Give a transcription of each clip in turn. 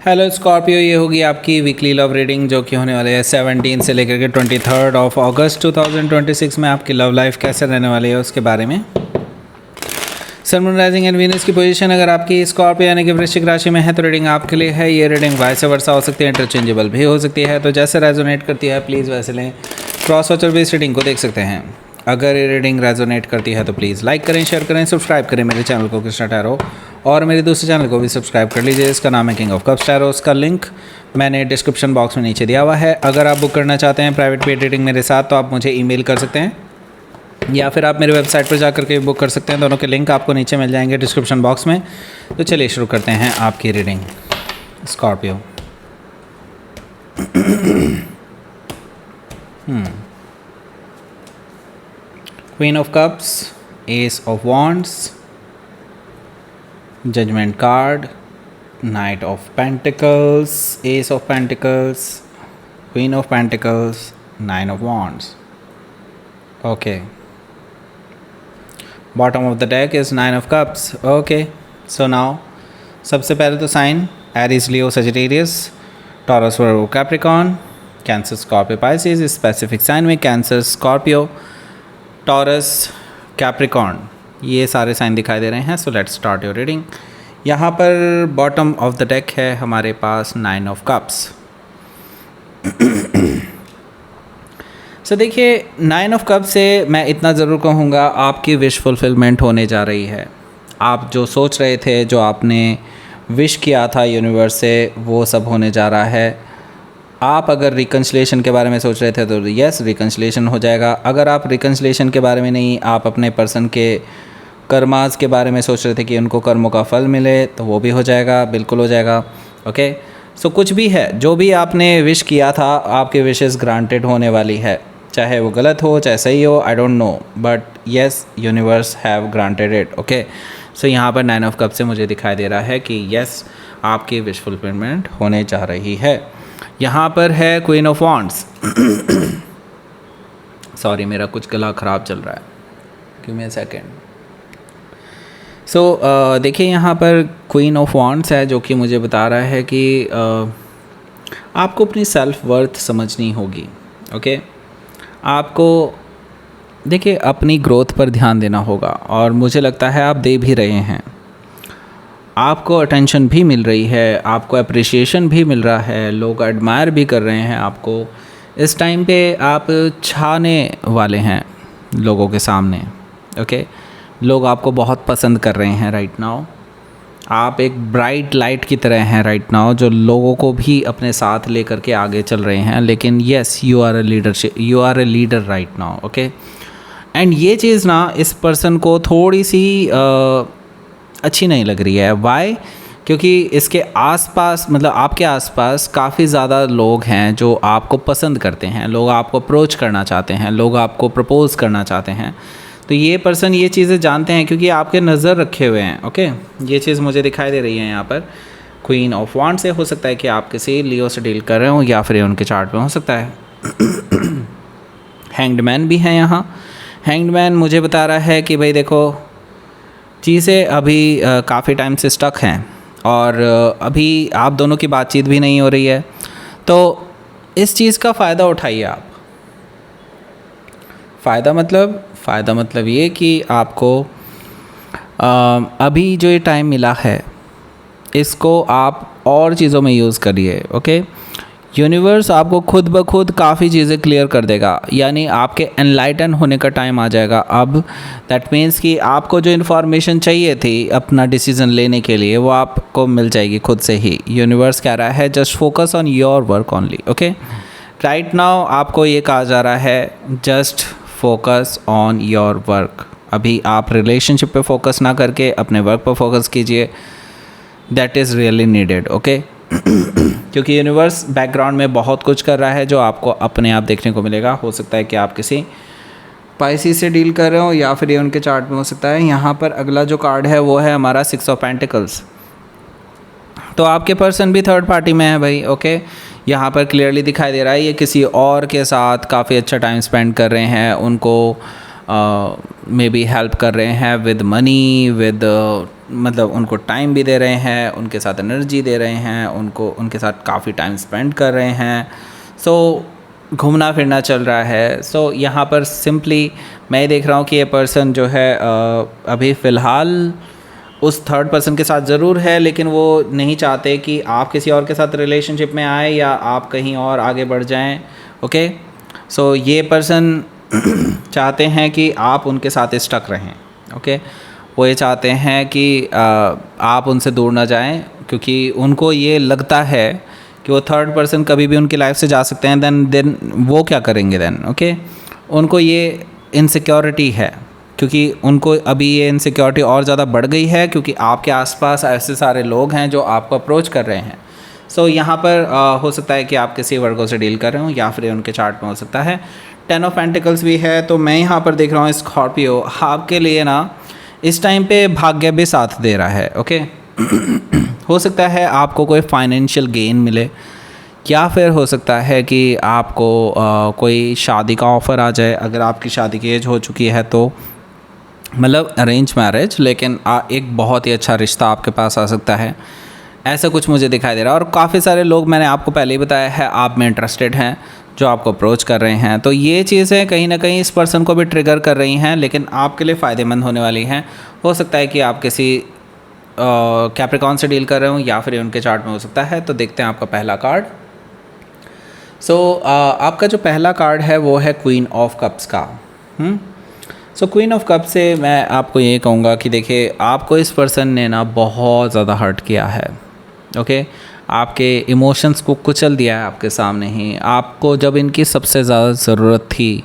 Hello Scorpio, ये होगी आपकी वीकली लव रीडिंग जो कि होने वाले है 17 से लेकर के 23 ऑफ अगस्त 2026 में। आपकी लव लाइफ कैसे रहने वाली है उसके बारे में। सन, मून, राइजिंग एंड वीनस की पोजीशन अगर आपकी स्कॉर्पियो यानी कि वृश्चिक राशि में है तो रीडिंग आपके लिए है। ये रीडिंग वाइस वर्सा हो सकती है, इंटरचेंजेबल भी हो सकती है, तो जैसे रेजोनेट करती है प्लीज़ वैसे लें। क्रॉस वॉचर भी इस रीडिंग को देख सकते हैं। अगर ये रीडिंग रेजोनेट करती है तो प्लीज़ लाइक करें, शेयर करें, सब्सक्राइब करें मेरे चैनल को कृष्णा टैरो, और मेरे दूसरे चैनल को भी सब्सक्राइब कर लीजिए। इसका नाम है किंग ऑफ कप्स टैरो। उसका लिंक मैंने डिस्क्रिप्शन बॉक्स में नीचे दिया हुआ है। अगर आप बुक करना चाहते हैं प्राइवेट पेड रीडिंग मेरे साथ तो आप मुझे ईमेल कर सकते हैं या फिर आप मेरे वेबसाइट पर जाकर के बुक कर सकते हैं। दोनों के लिंक आपको नीचे मिल जाएंगे डिस्क्रिप्शन बॉक्स में। तो चलिए शुरू करते हैं आपकी reading Scorpio. Queen of cups, ace of wands, judgment card, knight of pentacles, ace of pentacles, queen of pentacles, nine of wands. Okay, bottom of the deck is nine of cups. Okay, so now सबसे पहले तो sign Aries, Leo, Sagittarius, Taurus, Virgo, Capricorn, Cancer, Scorpio, Pisces. Specific sign में Cancer, Scorpio, Taurus, Capricorn, ये सारे sign दिखाई दे रहे हैं। So let's start your reading. यहाँ पर बॉटम ऑफ द डेक है हमारे पास नाइन ऑफ कप्स। सो देखिए, नाइन ऑफ कप्स से मैं इतना ज़रूर कहूँगा आपकी विश फुलफिलमेंट होने जा रही है। आप जो सोच रहे थे, जो आपने विश किया था यूनिवर्स से, वो सब होने जा रहा है। आप अगर रिकन्सिलेशन के बारे में सोच रहे थे तो यस, रिकन्सिलेशन हो जाएगा। अगर आप रिकन्सिलेशन के बारे में नहीं, आप अपने पर्सन के कर्मास के बारे में सोच रहे थे कि उनको कर्मों का फल मिले, तो वो भी हो जाएगा, बिल्कुल हो जाएगा। ओके, सो कुछ भी है, जो भी आपने विश किया था, आपके विशेस ग्रांटेड होने वाली है। चाहे वो गलत हो चाहे सही हो, I don't know, but yes, universe have granted it. Okay, so यहाँ पर नाइन ऑफ कप से मुझे दिखाई दे रहा है कि येस, आपकी विश फुलफिलमेंट होने जा रही है। यहाँ पर है क्वीन ऑफ वॉन्ड्स। सॉरी, मेरा कुछ गला ख़राब चल रहा है, गिव मी अ सेकेंड। सो देखिए, यहाँ पर क्वीन ऑफ वॉन्ड्स है जो कि मुझे बता रहा है कि आपको अपनी सेल्फ वर्थ समझनी होगी। ओके, आपको देखिए अपनी ग्रोथ पर ध्यान देना होगा, और मुझे लगता है आप दे भी रहे हैं। आपको अटेंशन भी मिल रही है, आपको अप्रिशिएशन भी मिल रहा है, लोग एडमायर भी कर रहे हैं आपको। इस टाइम पे आप छाने वाले हैं लोगों के सामने। ओके, लोग आपको बहुत पसंद कर रहे हैं राइट नाउ। आप एक ब्राइट लाइट की तरह हैं राइट नाउ, जो लोगों को भी अपने साथ लेकर के आगे चल रहे हैं। लेकिन yes, you are a leader right now. Okay, and ये चीज़ ना इस पर्सन को थोड़ी सी अच्छी नहीं लग रही है। वाई? क्योंकि इसके आसपास, मतलब आपके आसपास काफ़ी ज़्यादा लोग हैं जो आपको पसंद करते हैं, लोग आपको अप्रोच करना चाहते हैं, लोग आपको प्रपोज़ करना चाहते हैं। तो ये पर्सन ये चीज़ें जानते हैं क्योंकि आपके नज़र रखे हुए हैं। ओके, ये चीज़ मुझे दिखाई दे रही है यहाँ पर। क्वीन ऑफ वॉन्ड से हो सकता है कि आप किसी लियो से डील कर रहे हो, या फिर उनके चार्ट में हो सकता है। हैंग्ड मैन भी है यहाँ। हैंग्ड मैन मुझे बता रहा है कि भाई देखो, चीज़ें अभी काफ़ी टाइम से स्टक हैं, और अभी आप दोनों की बातचीत भी नहीं हो रही है। तो इस चीज़ का फ़ायदा उठाइए आप। फ़ायदा मतलब ये कि आपको अभी जो ये टाइम मिला है, इसको आप और चीज़ों में यूज़ करिए। ओके, यूनिवर्स आपको खुद ब खुद काफ़ी चीज़ें क्लियर कर देगा, यानी आपके एनलाइटन होने का टाइम आ जाएगा अब। दैट मीन्स कि आपको जो इन्फॉर्मेशन चाहिए थी अपना डिसीज़न लेने के लिए, वो आपको मिल जाएगी खुद से ही। यूनिवर्स कह रहा है just focus on your work only. Okay, right now आपको ये कहा जा रहा है just focus on your work. अभी आप रिलेशनशिप पे फोकस ना करके अपने वर्क पर फोकस कीजिए। That is really needed. Okay, क्योंकि यूनिवर्स बैकग्राउंड में बहुत कुछ कर रहा है जो आपको अपने आप देखने को मिलेगा। हो सकता है कि आप किसी पाइसेस से डील कर रहे हो, या फिर ये उनके चार्ट में हो सकता है। यहाँ पर अगला जो कार्ड है वो है हमारा सिक्स ऑफ पेंटिकल्स। तो आपके पर्सन भी थर्ड पार्टी में है भाई। ओके, यहाँ पर क्लियरली दिखाई दे रहा है ये किसी और के साथ काफ़ी अच्छा टाइम स्पेंड कर रहे हैं। उनको मे बी हेल्प कर रहे हैं विद मनी, विद मतलब उनको टाइम भी दे रहे हैं, उनके साथ एनर्जी दे रहे हैं, उनके साथ काफ़ी टाइम स्पेंड कर रहे हैं। सो घूमना फिरना चल रहा है। सो यहाँ पर सिंपली मैं देख रहा हूँ कि ये पर्सन जो है अभी फ़िलहाल उस थर्ड पर्सन के साथ ज़रूर है, लेकिन वो नहीं चाहते कि आप किसी और के साथ रिलेशनशिप में आए या आप कहीं और आगे बढ़ जाएं। ओके, सो ये पर्सन चाहते हैं कि आप उनके साथ स्टक रहें। ओके, वो ये चाहते हैं कि आप उनसे दूर ना जाएं, क्योंकि उनको ये लगता है कि वो थर्ड पर्सन कभी भी उनकी लाइफ से जा सकते हैं। देन वो क्या करेंगे देन? ओके, उनको ये इनसिक्योरिटी है, क्योंकि उनको अभी ये इनसिक्योरिटी और ज़्यादा बढ़ गई है, क्योंकि आपके आसपास ऐसे सारे लोग हैं जो आपको अप्रोच कर रहे हैं। सो यहाँ पर हो सकता है कि आप किसी वर्गो से डील कर रहे हो, या फिर उनके चार्ट में हो सकता है 10 ऑफ पेंटिकल्स भी है। तो मैं यहाँ पर देख रहा हूँ स्कॉर्पियो, आपके लिए ना इस टाइम पे भाग्य भी साथ दे रहा है। ओके हो सकता है आपको कोई फाइनेंशियल गेन मिले, या फिर हो सकता है कि आपको कोई शादी का ऑफ़र आ जाए। अगर आपकी शादी की एज हो चुकी है तो मतलब अरेंज मैरिज, लेकिन एक बहुत ही अच्छा रिश्ता आपके पास आ सकता है, ऐसा कुछ मुझे दिखाई दे रहा है। और काफ़ी सारे लोग, मैंने आपको पहले ही बताया है, आप में इंटरेस्टेड हैं, जो आपको अप्रोच कर रहे हैं। तो ये चीज़ें कहीं ना कहीं इस पर्सन को भी ट्रिगर कर रही हैं, लेकिन आपके लिए फ़ायदेमंद होने वाली हैं। हो सकता है कि आप किसी कैप्रिकॉन से डील कर रहे हो, या फिर उनके चार्ट में हो सकता है। तो देखते हैं आपका पहला कार्ड। सो आपका जो पहला कार्ड है वो है क्वीन ऑफ कप्स का। सो क्वीन ऑफ कप से मैं आपको ये कहूँगा कि देखिए, आपको इस पर्सन ने ना बहुत ज़्यादा हर्ट किया है। ओके, आपके इमोशंस को कुचल दिया है आपके सामने ही। आपको जब इनकी सबसे ज़्यादा ज़रूरत थी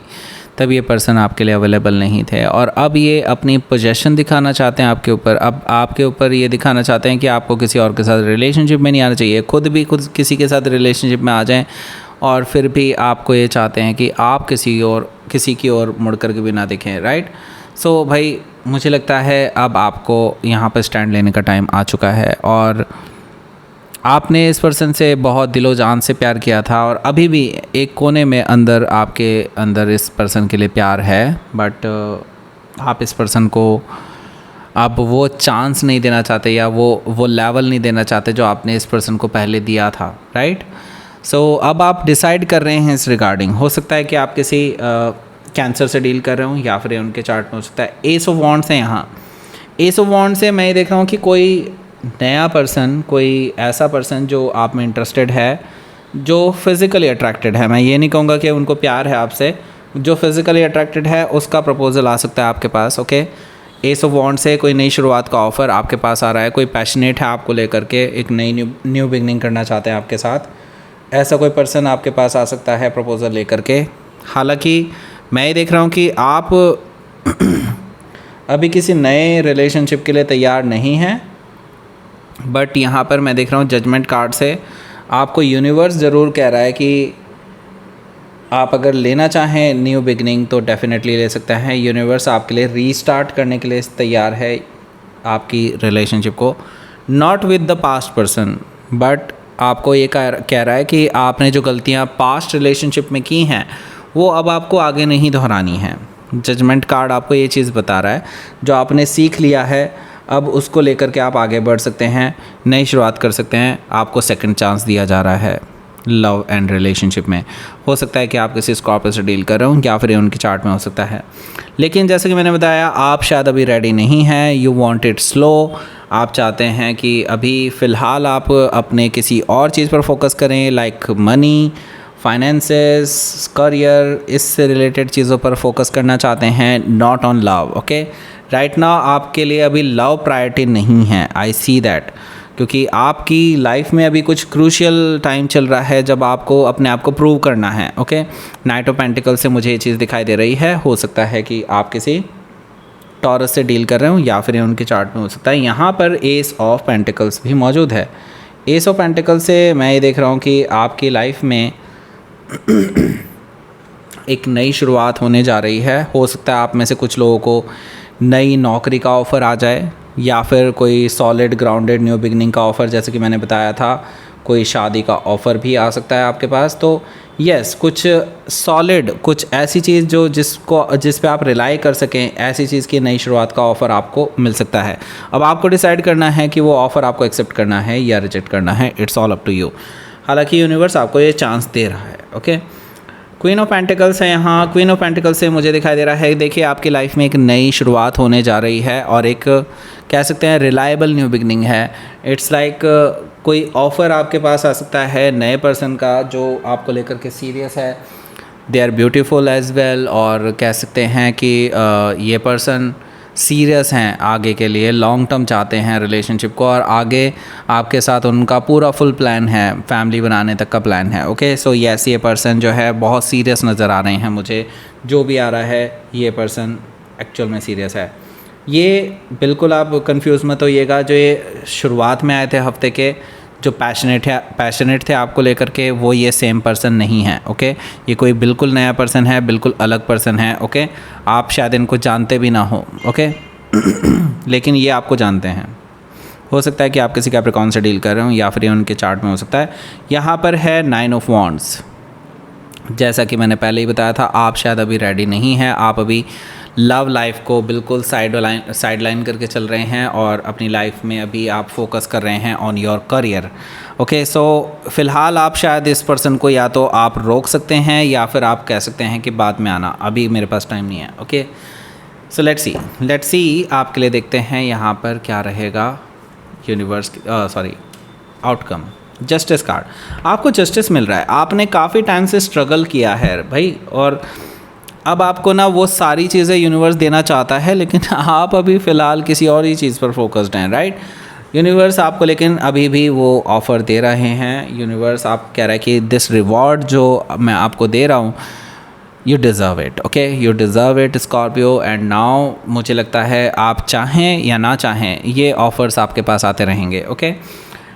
तब ये पर्सन आपके लिए अवेलेबल नहीं थे, और अब ये अपनी पोजेशन दिखाना चाहते हैं आपके ऊपर। अब आपके ऊपर ये दिखाना चाहते हैं कि आपको किसी और के साथ रिलेशनशिप में नहीं आना चाहिए। खुद भी किसी के साथ रिलेशनशिप में आ जाएं, और फिर भी आपको ये चाहते हैं कि आप किसी की ओर मुड़ कर के भी ना देखें। राइट? सो भाई, मुझे लगता है अब आपको यहाँ पर स्टैंड लेने का टाइम आ चुका है, और आपने इस पर्सन से बहुत दिलो जान से प्यार किया था, और अभी भी एक कोने में आपके अंदर इस पर्सन के लिए प्यार है, बट आप इस पर्सन को अब वो चांस नहीं देना चाहते, या वो लेवल नहीं देना चाहते जो आपने इस पर्सन को पहले दिया था। राइट? सो अब आप डिसाइड कर रहे हैं इस रिगार्डिंग। हो सकता है कि आप किसी कैंसर से डील कर रहे हो, या फिर उनके चार्ट में हो सकता है एस ऑफ वॉन्ड्स है। यहाँ एस ऑफ वॉन्ड्स से मैं ये देख रहा हूँ कि कोई नया पर्सन, कोई ऐसा पर्सन जो आप में इंटरेस्टेड है, जो फिज़िकली अट्रैक्टेड है। मैं ये नहीं कहूँगा कि उनको प्यार है आपसे, जो फिज़िकली अट्रैक्टेड है उसका प्रपोजल आ सकता है आपके पास। ओके, एस ऑफ वॉन्ड से कोई नई शुरुआत का ऑफ़र आपके पास आ रहा है। कोई पैशनेट है आपको लेकर के, एक नई न्यू बिगनिंग करना चाहते हैं आपके साथ। ऐसा कोई पर्सन आपके पास आ सकता है प्रपोज़ल लेकर के। हालांकि मैं ये देख रहा हूँ कि आप अभी किसी नए रिलेशनशिप के लिए तैयार नहीं हैं, बट यहाँ पर मैं देख रहा हूँ जजमेंट कार्ड से आपको यूनिवर्स ज़रूर कह रहा है कि आप अगर लेना चाहें न्यू बिगनिंग तो डेफिनेटली ले सकते हैं। यूनिवर्स आपके लिए रीस्टार्ट करने के लिए तैयार है आपकी रिलेशनशिप को, not with the past person, but आपको ये कह रहा है कि आपने जो गलतियाँ पास्ट रिलेशनशिप में की हैं वो अब आपको आगे नहीं दोहरानी हैं। जजमेंट कार्ड आपको ये चीज़ बता रहा है, जो आपने सीख लिया है अब उसको लेकर के आप आगे बढ़ सकते हैं, नई शुरुआत कर सकते हैं। आपको सेकंड चांस दिया जा रहा है लव एंड रिलेशनशिप में। हो सकता है कि आप किसी स्कॉर्पियो से डील कर रहे हो, या फिर उनके चार्ट में हो सकता है। लेकिन जैसे कि मैंने बताया, आप शायद अभी रेडी नहीं हैं। You want it slow. आप चाहते हैं कि अभी फ़िलहाल आप अपने किसी और चीज़ पर फोकस करें, लाइक मनी, फाइनेंसेस, करियर, इससे रिलेटेड चीज़ों पर फोकस करना चाहते हैं, not on love. Okay, right now आपके लिए अभी लव प्रायोरिटी नहीं है। आई सी दैट, क्योंकि आपकी लाइफ में अभी कुछ क्रूशियल टाइम चल रहा है जब आपको अपने आप को प्रूव करना है। ओके, नाइट ऑफ पेंटिकल से मुझे ये चीज़ दिखाई दे रही है। हो सकता है कि आप किसी टॉरस से डील कर रहे हो, या फिर उनके चार्ट में हो सकता है यहाँ पर एस ऑफ पेंटिकल्स भी मौजूद है। एस ऑफ पेंटिकल से मैं ये देख रहा हूँ कि आपकी लाइफ में एक नई शुरुआत होने जा रही है। हो सकता है आप में से कुछ लोगों को नई नौकरी का ऑफ़र आ जाए, या फिर कोई सॉलिड ग्राउंडेड न्यू बिगनिंग का ऑफ़र, जैसे कि मैंने बताया था, कोई शादी का ऑफ़र भी आ सकता है आपके पास। तो यस कुछ सॉलिड, कुछ ऐसी चीज़ जो जिस पे आप रिलाई कर सकें, ऐसी चीज़ की नई शुरुआत का ऑफ़र आपको मिल सकता है। अब आपको डिसाइड करना है कि वो ऑफ़र आपको एक्सेप्ट करना है या रिजेक्ट करना है, it's all up to you. हालांकि यूनिवर्स आपको ये चांस दे रहा है। ओके, क्वीन ऑफ पेंटिकल्स है यहाँ। क्वीन ऑफ पेंटिकल्स से मुझे दिखाई दे रहा है, देखिए आपकी लाइफ में एक नई शुरुआत होने जा रही है और एक कह सकते हैं रिलायबल न्यू बिगनिंग है। इट्स लाइक कोई ऑफ़र आपके पास आ सकता है नए पर्सन का जो आपको लेकर के सीरियस है। They are beautiful as well, और कह सकते हैं कि ये पर्सन सीरियस हैं आगे के लिए, लॉन्ग टर्म चाहते हैं रिलेशनशिप को, और आगे आपके साथ उनका पूरा फुल प्लान है, फैमिली बनाने तक का प्लान है। ओके, सो यस, ये पर्सन जो है बहुत सीरियस नज़र आ रहे हैं मुझे, जो भी आ रहा है ये पर्सन एक्चुअल में सीरियस है। ये बिल्कुल आप कंफ्यूज मत होइएगा, जो ये शुरुआत में आए थे हफ्ते के, जो पैशनेट थे आपको लेकर के, वो ये सेम पर्सन नहीं है। ओके, ये कोई बिल्कुल नया पर्सन है, बिल्कुल अलग पर्सन है। ओके, आप शायद इनको जानते भी ना हो। ओके लेकिन ये आपको जानते हैं। हो सकता है कि आप किसी कैप्रिकॉर्न से डील कर रहे हो, या फिर ये उनके चार्ट में हो सकता है। यहाँ पर है 9 ऑफ वॉन्ड्स। जैसा कि मैंने पहले ही बताया था, आप शायद अभी रेडी नहीं हैं, आप अभी लव लाइफ को बिल्कुल साइड लाइन करके चल रहे हैं, और अपनी लाइफ में अभी आप फोकस कर रहे हैं ऑन योर करियर। ओके, सो फ़िलहाल आप शायद इस पर्सन को या तो आप रोक सकते हैं, या फिर आप कह सकते हैं कि बाद में आना, अभी मेरे पास टाइम नहीं है। ओके, सो लेट्स सी आपके लिए देखते हैं यहाँ पर क्या रहेगा universe, sorry, outcome. Justice card, आपको जस्टिस मिल रहा है। आपने काफ़ी टाइम से स्ट्रगल किया है भाई, और अब आपको ना वो सारी चीज़ें यूनिवर्स देना चाहता है, लेकिन आप अभी फ़िलहाल किसी और ही चीज़ पर फोकस्ड हैं, राइट। यूनिवर्स आपको लेकिन अभी भी वो ऑफ़र दे रहे हैं। यूनिवर्स आप कह रहा है कि दिस रिवॉर्ड जो मैं आपको दे रहा हूँ, you deserve it. Okay, you deserve it Scorpio. And now मुझे लगता है आप चाहें या ना चाहें, ये ऑफ़र्स आपके पास आते रहेंगे। ओके,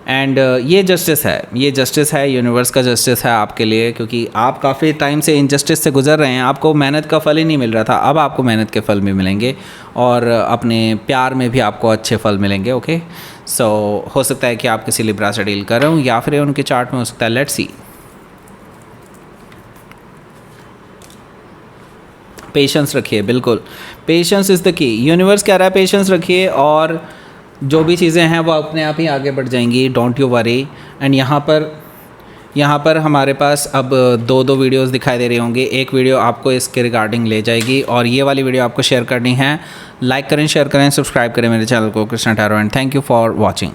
एंड ये जस्टिस है, ये जस्टिस है, यूनिवर्स का जस्टिस है आपके लिए, क्योंकि आप काफ़ी टाइम से इनजस्टिस से गुजर रहे हैं। आपको मेहनत का फल ही नहीं मिल रहा था, अब आपको मेहनत के फल भी मिलेंगे, और अपने प्यार में भी आपको अच्छे फल मिलेंगे। ओके, सो हो सकता है कि आप किसी लिब्रा से डील कर रहे हो, या फिर उनके चार्ट में हो सकता है। Let's see. पेशेंस रखिए, बिल्कुल patience is the key. Universe कह रहा है पेशेंस रखिए, और जो भी चीज़ें हैं वो अपने आप ही आगे बढ़ जाएंगी, डोंट यू वरी। एंड यहाँ पर हमारे पास अब दो वीडियोस दिखाई दे रहे होंगे। एक वीडियो आपको इसके रिगार्डिंग ले जाएगी, और ये वाली वीडियो आपको शेयर करनी है। लाइक करें, शेयर करें, सब्सक्राइब करें मेरे चैनल को, Krishna tarot, and thank you for watching.